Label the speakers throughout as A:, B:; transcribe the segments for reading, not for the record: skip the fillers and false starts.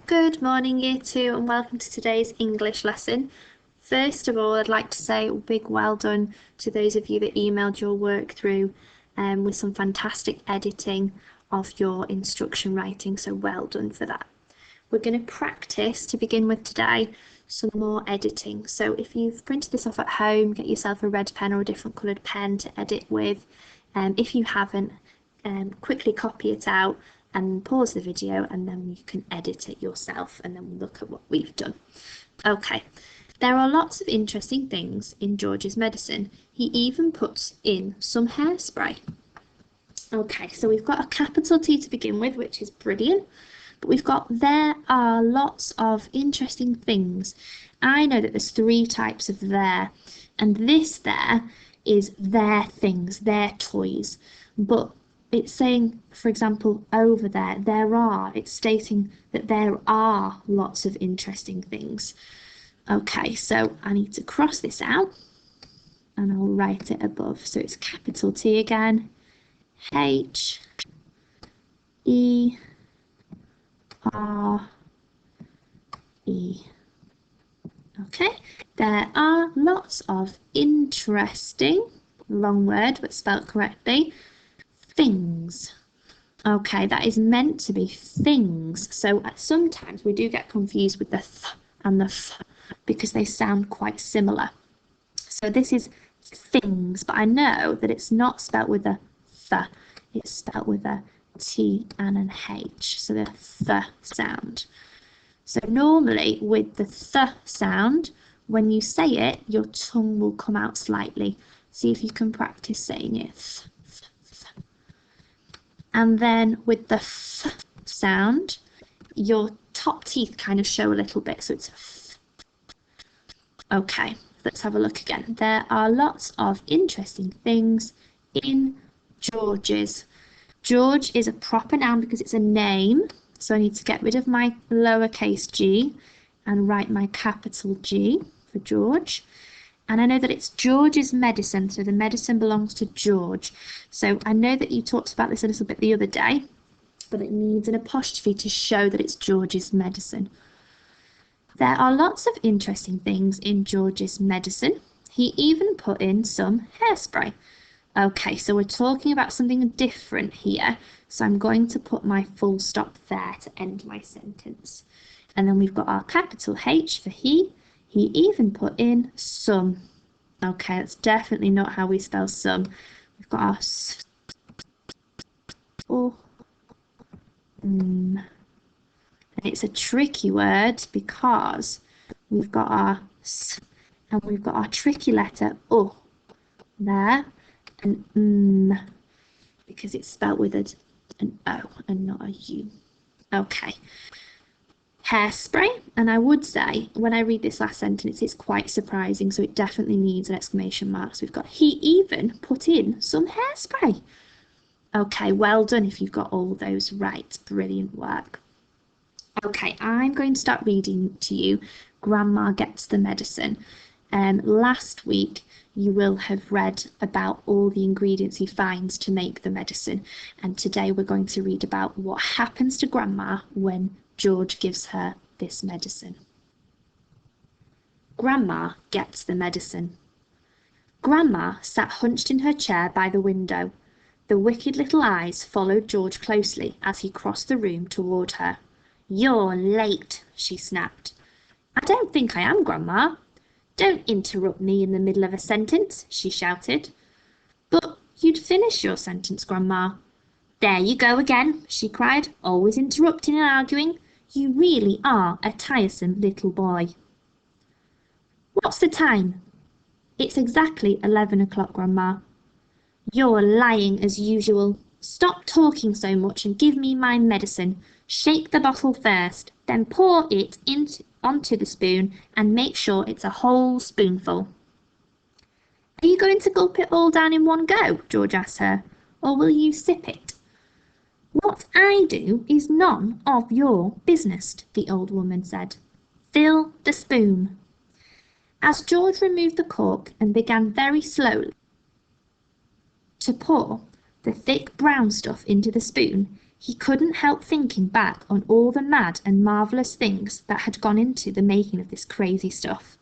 A: Good morning, Year 2, and welcome to today's English lesson. First of all, I'd like to say a big well done to those of you that emailed your work through with some fantastic editing of your instruction writing, so well done for that. We're going to practice, to begin with today, some more editing. So if you've printed this off at home, get yourself a red pen or a different coloured pen to edit with. If you haven't, quickly copy it out and pause the video, and then you can edit it yourself, and then we'll look at what we've done. Okay, there are lots of interesting things in George's medicine. He even puts in some hairspray. Okay, so we've got a capital T to begin with, which is brilliant. But we've got there are lots of interesting things. I know that there's 3 types of there, and this there is their things, their toys. But it's saying, for example, over there are, it's stating that there are lots of interesting things. Okay, so I need to cross this out and I'll write it above. So it's capital T again, H, E, R, E. Okay, there are lots of interesting, long word but spelt correctly, things. Okay, that is meant to be things. So sometimes we do get confused with the th and the f because they sound quite similar. So this is things, but I know that it's not spelt with a th, it's spelt with a T and an H, so the th sound. So normally with the th sound, when you say it, your tongue will come out slightly. See if you can practice saying it. And then with the f sound, your top teeth kind of show a little bit, so it's f. Okay, let's have a look again. There are lots of interesting things in George's. George is a proper noun because it's a name, so I need to get rid of my lowercase g and write my capital G for George. And I know that it's George's medicine, so the medicine belongs to George. So I know that you talked about this a little bit the other day, but it needs an apostrophe to show that it's George's medicine. There are lots of interesting things in George's medicine. He even put in some hairspray. Okay, so we're talking about something different here, so I'm going to put my full stop there to end my sentence. And then we've got our capital H for he. He even put in some. Okay, that's definitely not how we spell some. We've got our s, oh, and it's a tricky word because we've got our s and we've got our tricky letter O there, and because it's spelled with an O and not a U. Okay. Hairspray, and I would say when I read this last sentence it's quite surprising, so it definitely needs an exclamation mark. So we've got he even put in some hairspray. Okay, well done if you've got all those right. Brilliant work. Okay, I'm going to start reading to you Grandma Gets the Medicine. Last week you will have read about all the ingredients he finds to make the medicine, and today we're going to read about what happens to Grandma when George gives her this medicine. Grandma Gets the Medicine. Grandma sat hunched in her chair by the window. The wicked little eyes followed George closely as he crossed the room toward her. "You're late," she snapped. "I don't think I am, Grandma." "Don't interrupt me in the middle of a sentence," she shouted. "But you'd finish your sentence, Grandma." "There you go again," she cried, "always interrupting and arguing. You really are a tiresome little boy." "What's the time?" "It's exactly 11 o'clock, Grandma." "You're lying as usual. Stop talking so much and give me my medicine. Shake the bottle first, then pour it onto the spoon and make sure it's a whole spoonful." "Are you going to gulp it all down in one go?" George asked her, "or will you sip it?" "What I do is none of your business," the old woman said. "Fill the spoon." As George removed the cork and began very slowly to pour the thick brown stuff into the spoon, He couldn't help thinking back on all the mad and marvellous things that had gone into the making of this crazy stuff.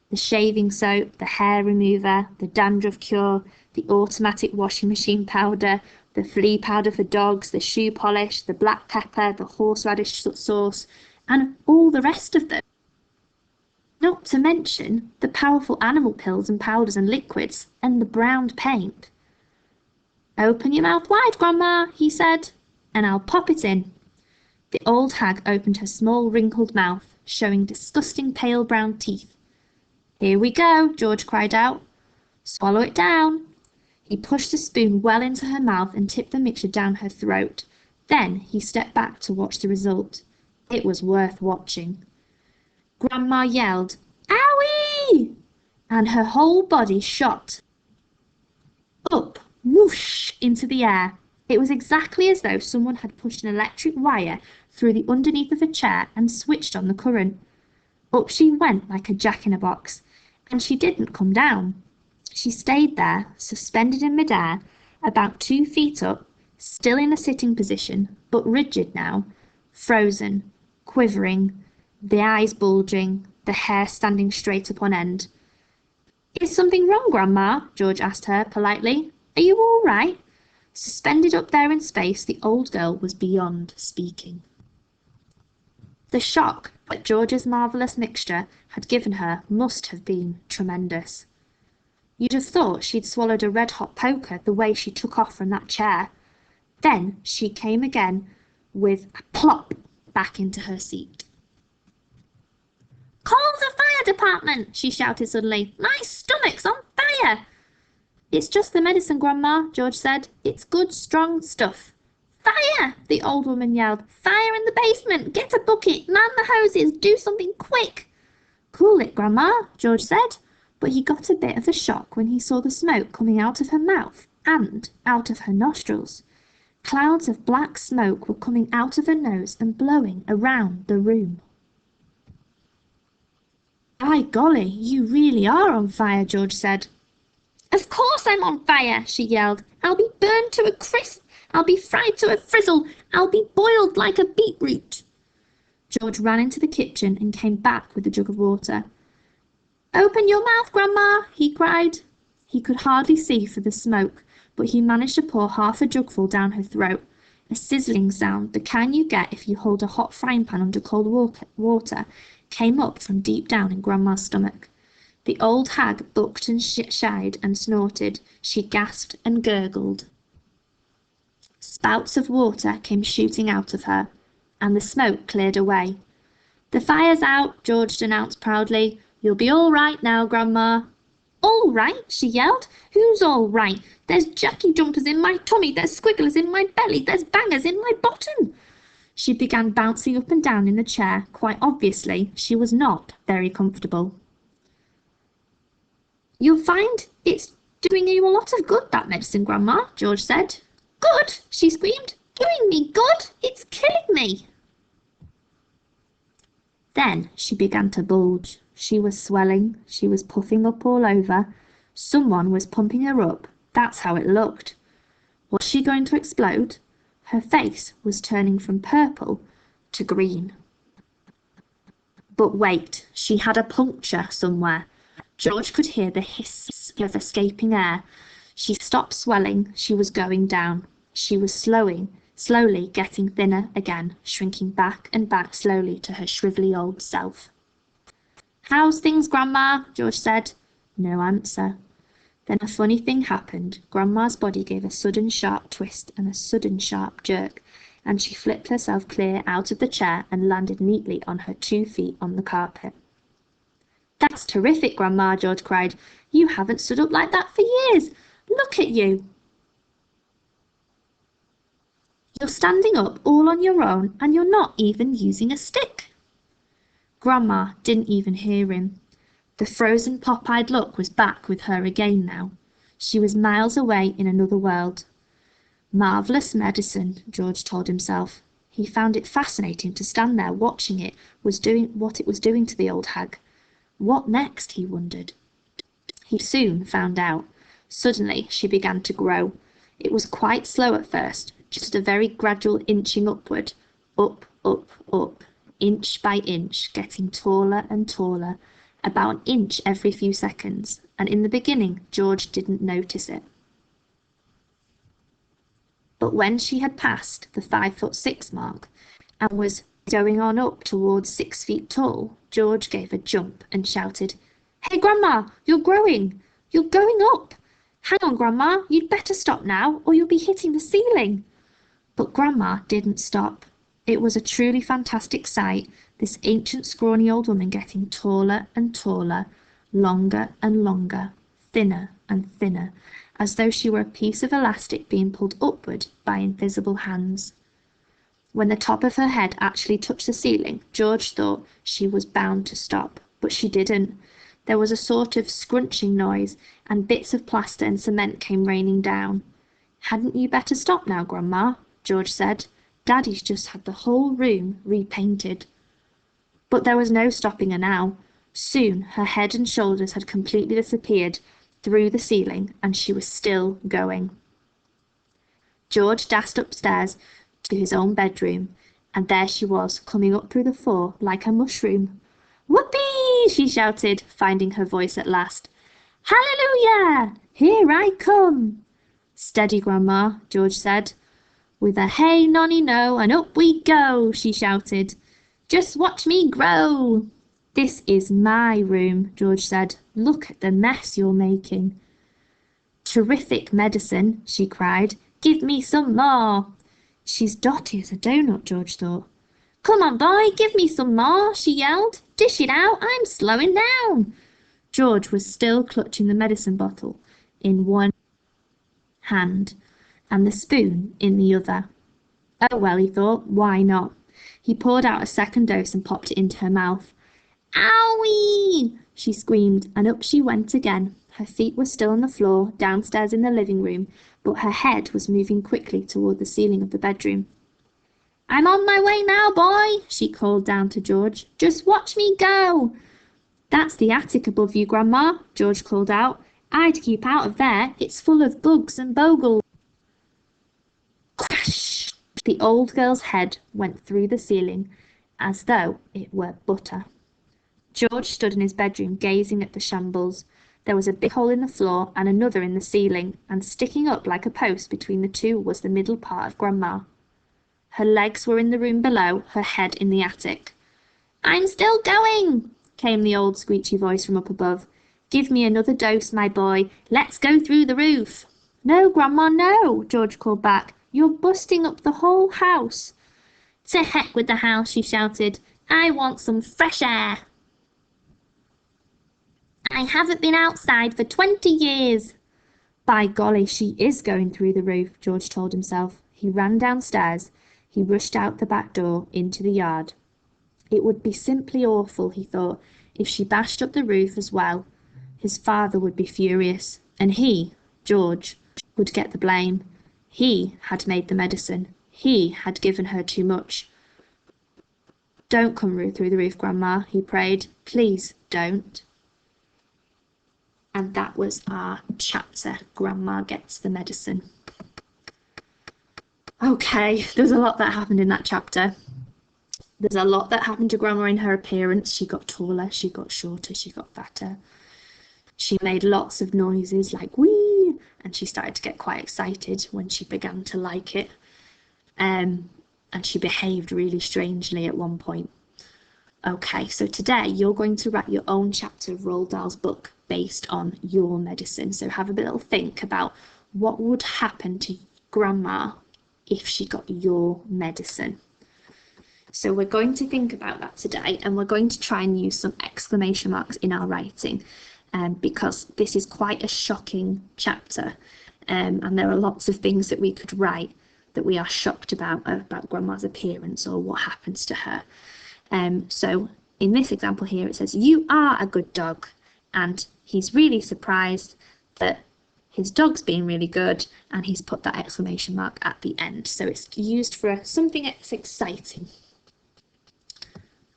A: The shaving soap, the hair remover, the dandruff cure, the automatic washing machine powder, the flea powder for dogs, the shoe polish, the black pepper, the horseradish sauce, and all the rest of them. Not to mention the powerful animal pills and powders and liquids, and the browned paint. "Open your mouth wide, Grandma," he said, "and I'll pop it in." The old hag opened her small wrinkled mouth, showing disgusting pale brown teeth. "Here we go," George cried out. "Swallow it down." He pushed the spoon well into her mouth and tipped the mixture down her throat. Then he stepped back to watch the result. It was worth watching. Grandma yelled, "Owie!" and her whole body shot up, whoosh, into the air. It was exactly as though someone had pushed an electric wire through the underneath of a chair and switched on the current. Up she went like a jack-in-a-box, and she didn't come down. She stayed there, suspended in midair, about 2 feet up, still in a sitting position, but rigid now, frozen, quivering, the eyes bulging, the hair standing straight up on end. "Is something wrong, Grandma?" George asked her politely. "Are you all right?" Suspended up there in space, the old girl was beyond speaking. The shock that George's marvellous mixture had given her must have been tremendous. You'd have thought she'd swallowed a red-hot poker the way she took off from that chair. Then she came again with a plop back into her seat. "Call the fire department!" she shouted suddenly. "My stomach's on fire!" "It's just the medicine, Grandma," George said. "It's good, strong stuff." "Fire!" the old woman yelled. "Fire in the basement! Get a bucket! Man the hoses! Do something quick!" "Cool it, Grandma," George said, but he got a bit of a shock when he saw the smoke coming out of her mouth and out of her nostrils. Clouds of black smoke were coming out of her nose and blowing around the room. "By golly, you really are on fire," George said. "Of course I'm on fire," she yelled. "I'll be burned to a crisp. I'll be fried to a frizzle. I'll be boiled like a beetroot." George ran into the kitchen and came back with a jug of water. "Open your mouth, Grandma," he cried. He could hardly see for the smoke, but he managed to pour half a jugful down her throat. A sizzling sound, the kind you get if you hold a hot frying pan under cold water, came up from deep down in Grandma's stomach. The old hag bucked and shied and snorted. She gasped and gurgled. Spouts of water came shooting out of her, and the smoke cleared away. "The fire's out," George announced proudly. "You'll be all right now, Grandma." "All right?" she yelled. "Who's all right? There's Jackie jumpers in my tummy, there's squigglers in my belly, there's bangers in my bottom." She began bouncing up and down in the chair. Quite obviously, she was not very comfortable. "You'll find it's doing you a lot of good, that medicine, Grandma," George said. "Good!" she screamed. "Doing me good! It's killing me!" Then she began to bulge. She was swelling. She was puffing up all over. Someone was pumping her up. That's how it looked. Was she going to explode? Her face was turning from purple to green. But wait, she had a puncture somewhere. George could hear the hiss of escaping air. She stopped swelling. She was going down. She was slowly getting thinner again, shrinking back and back slowly to her shrivelly old self. "How's things, Grandma?" George said. No answer. Then a funny thing happened. Grandma's body gave a sudden sharp twist and a sudden sharp jerk, and she flipped herself clear out of the chair and landed neatly on her 2 feet on the carpet. "That's terrific, Grandma," George cried. "You haven't stood up like that for years. Look at you. You're standing up all on your own, and you're not even using a stick." Grandma didn't even hear him. The frozen pop-eyed look was back with her again now. She was miles away in another world. Marvellous medicine, George told himself. He found it fascinating to stand there watching it was doing what it was doing to the old hag. What next, he wondered. He soon found out. Suddenly she began to grow. It was quite slow at first, just a very gradual inching upward, up, up, up, inch by inch, getting taller and taller, about an inch every few seconds, and in the beginning George didn't notice it. But when she had passed the 5'6" mark and was going on up towards 6 feet tall, George gave a jump and shouted, "Hey, Grandma, you're growing! You're going up! Hang on, Grandma, you'd better stop now, or you'll be hitting the ceiling." But Grandma didn't stop. It was a truly fantastic sight, this ancient scrawny old woman getting taller and taller, longer and longer, thinner and thinner, as though she were a piece of elastic being pulled upward by invisible hands. When the top of her head actually touched the ceiling, George thought she was bound to stop, but she didn't. There was a sort of scrunching noise, and bits of plaster and cement came raining down. "Hadn't you better stop now, Grandma?" George said. "Daddy's just had the whole room repainted." But there was no stopping her now. Soon her head and shoulders had completely disappeared through the ceiling, and she was still going. George dashed upstairs to his own bedroom, and there she was, coming up through the floor like a mushroom. "Whoopee!" she shouted, finding her voice at last. "Hallelujah! Here I come!" "Steady, Grandma," George said. "With a hey nonny no, and up we go," she shouted. "Just watch me grow." "This is my room," George said. "Look at the mess you're making." "Terrific medicine," she cried. "Give me some more." "She's dotty as a donut," George thought. "Come on, boy, give me some more," she yelled. "Dish it out, I'm slowing down." George was still clutching the medicine bottle in one hand and the spoon in the other. Oh well, he thought, why not? He poured out a second dose and popped it into her mouth. "Owie!" she screamed, and up she went again. Her feet were still on the floor, downstairs in the living room, but her head was moving quickly toward the ceiling of the bedroom. "I'm on my way now, boy," she called down to George. "Just watch me go." "That's the attic above you, Grandma," George called out. "I'd keep out of there. It's full of bugs and bogles." Crash! The old girl's head went through the ceiling as though it were butter. George stood in his bedroom gazing at the shambles. There was a big hole in the floor and another in the ceiling, and sticking up like a post between the two was the middle part of Grandma. Her legs were in the room below, her head in the attic. "I'm still going," came the old screechy voice from up above. "Give me another dose, my boy. Let's go through the roof." "No, Grandma, no," George called back. "You're busting up the whole house." "To heck with the house," she shouted. "I want some fresh air. I haven't been outside for 20 years. "By golly, she is going through the roof," George told himself. He ran downstairs. He rushed out the back door into the yard. It would be simply awful, he thought, if she bashed up the roof as well. His father would be furious, and he, George, would get the blame. He had made the medicine. He had given her too much. "Don't come through the roof, Grandma," he prayed. "Please don't." And that was our chapter, Grandma Gets the Medicine. Okay, there's a lot that happened in that chapter. There's a lot that happened to Grandma in her appearance. She got taller, she got shorter, she got fatter. She made lots of noises like wee, and she started to get quite excited when she began to like it. And she behaved really strangely at one point. Okay, so today you're going to write your own chapter of Roald Dahl's book based on your medicine. So have a little think about what would happen to Grandma if she got your medicine. So we're going to think about that today, and we're going to try and use some exclamation marks in our writing, because this is quite a shocking chapter, and there are lots of things that we could write that we are shocked about Grandma's appearance or what happens to her. So in this example here it says, "You are a good dog," and he's really surprised that his dog's being really good, and he's put that exclamation mark at the end. So it's used for something that's exciting.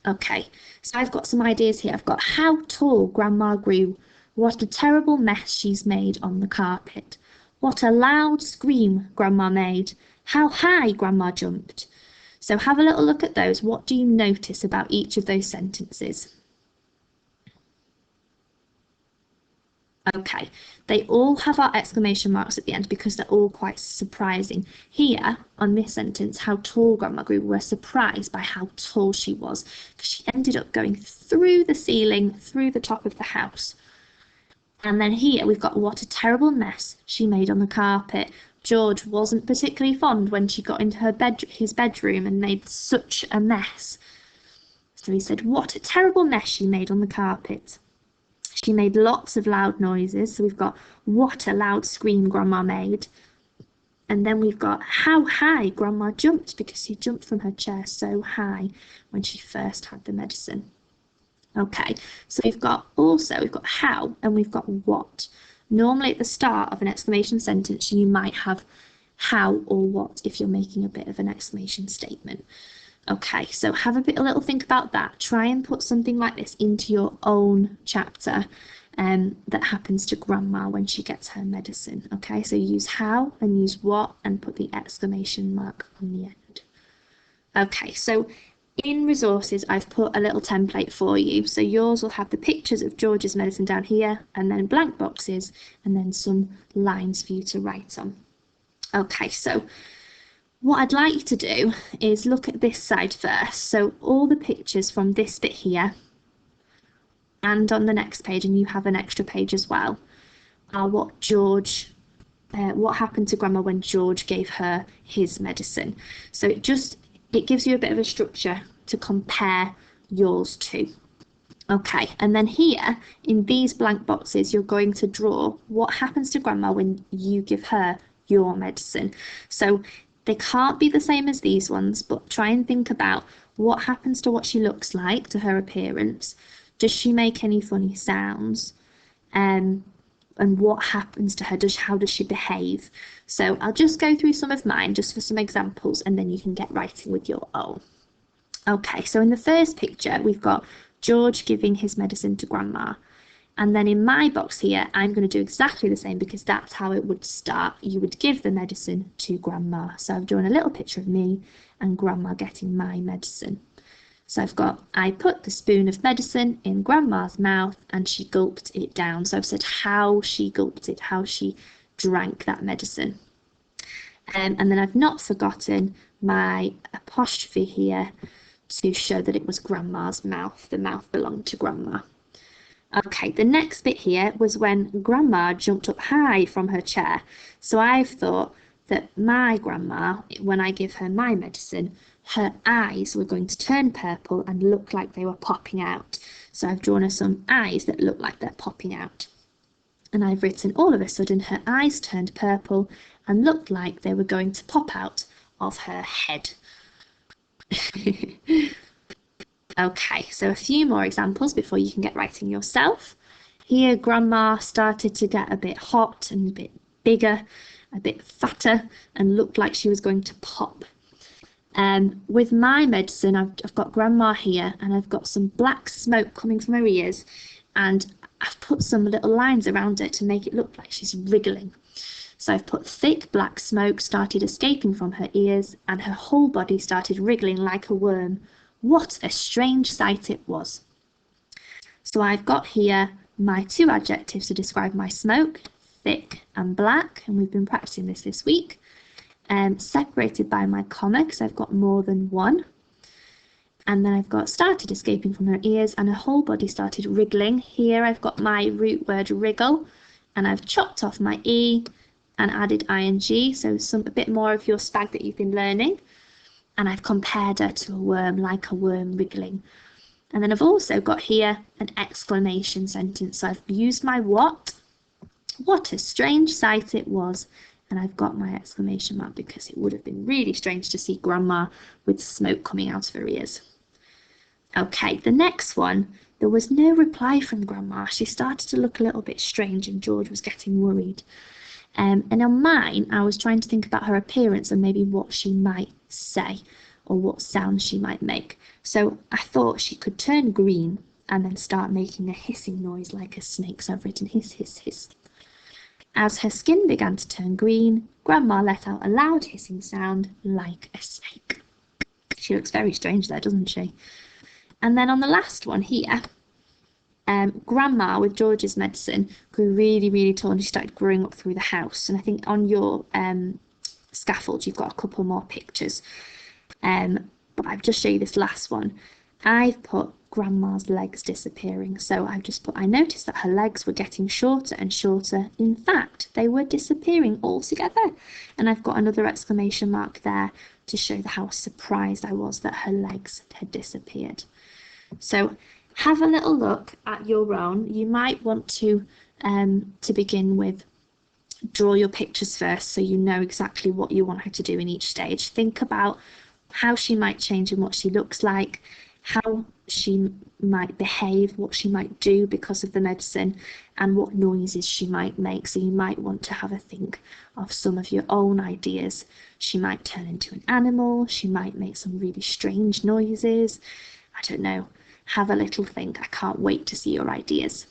A: Okay, so I've got some ideas here. I've got how tall Grandma grew. What a terrible mess she's made on the carpet. What a loud scream Grandma made. how high Grandma jumped. So have a little look at those. What do you notice about each of those sentences? Okay, they all have our exclamation marks at the end because they're all quite surprising. Here, on this sentence, how tall Grandma grew, we're surprised by how tall she was because she ended up going through the ceiling, through the top of the house. And then here we've got what a terrible mess she made on the carpet. George wasn't particularly fond when she got into his bedroom and made such a mess. So he said, what a terrible mess she made on the carpet. She made lots of loud noises. So we've got what a loud scream Grandma made. And then we've got how high Grandma jumped because she jumped from her chair so high when she first had the medicine. Okay, so we've got how and we've got what. Normally at the start of an exclamation sentence, you might have how or what if you're making a bit of an exclamation statement. Okay, so have a little think about that. Try and put something like this into your own chapter that happens to Grandma when she gets her medicine. Okay, so use how and use what and put the exclamation mark on the end. Okay, so in resources, I've put a little template for you. So yours will have the pictures of George's medicine down here and then blank boxes and then some lines for you to write on. Okay, so what I'd like you to do is look at this side first. So all the pictures from this bit here and on the next page, and you have an extra page as well, are what happened to Grandma when George gave her his medicine. So it gives you a bit of a structure to compare yours to. Okay, and then here in these blank boxes, you're going to draw what happens to Grandma when you give her your medicine. So they can't be the same as these ones, but try and think about what happens to what she looks like, to her appearance. Does she make any funny sounds? And what happens to her? How does she behave? So I'll just go through some of mine just for some examples and then you can get writing with your own. Okay, so in the first picture, we've got George giving his medicine to Grandma. And then in my box here, I'm going to do exactly the same because that's how it would start. You would give the medicine to Grandma. So I've drawn a little picture of me and Grandma getting my medicine. So I put the spoon of medicine in Grandma's mouth and she gulped it down. So I've said how she gulped it, how she drank that medicine. And then I've not forgotten my apostrophe here to show that it was Grandma's mouth. The mouth belonged to Grandma. Okay, the next bit here was when Grandma jumped up high from her chair. So I've thought that my Grandma, when I give her my medicine, her eyes were going to turn purple and look like they were popping out. So I've drawn her some eyes that look like they're popping out. And I've written all of a sudden her eyes turned purple and looked like they were going to pop out of her head. Okay, so a few more examples before you can get writing yourself. Here, Grandma started to get a bit hot and a bit bigger, a bit fatter, and looked like she was going to pop. With my medicine, I've got Grandma here, and I've got some black smoke coming from her ears, and I've put some little lines around it to make it look like she's wriggling. So I've put thick black smoke started escaping from her ears, and her whole body started wriggling like a worm. What a strange sight it was. So I've got here my two adjectives to describe my smoke, thick and black, and we've been practicing this week. Separated by my comma because I've got more than one. And then I've got started escaping from her ears and her whole body started wriggling. Here I've got my root word wriggle and I've chopped off my E and added ing, so a bit more of your spag that you've been learning. And I've compared her to a worm, like a worm wriggling. And then I've also got here an exclamation sentence. So I've used my what. What a strange sight it was. And I've got my exclamation mark because it would have been really strange to see Grandma with smoke coming out of her ears. Okay, the next one, there was no reply from Grandma. She started to look a little bit strange and George was getting worried. And on mine, I was trying to think about her appearance and maybe what she might say or what sound she might make. So I thought she could turn green and then start making a hissing noise like a snake. So I've written hiss, hiss, hiss. As her skin began to turn green, Grandma let out a loud hissing sound like a snake. She looks very strange there, doesn't she? And then on the last one here, Grandma, with George's medicine, grew really, really tall and she started growing up through the house. And I think on your scaffold, you've got a couple more pictures. But I've just shown you this last one. I've put Grandma's legs disappearing. So I've just put, I noticed that her legs were getting shorter and shorter. In fact, they were disappearing altogether. And I've got another exclamation mark there to show how surprised I was that her legs had disappeared. So have a little look at your own. You might want to begin with, draw your pictures first so you know exactly what you want her to do in each stage. Think about how she might change and what she looks like, how she might behave, what she might do because of the medicine, and what noises she might make. So you might want to have a think of some of your own ideas. She might turn into an animal, she might make some really strange noises. I don't know. Have a little think. I can't wait to see your ideas.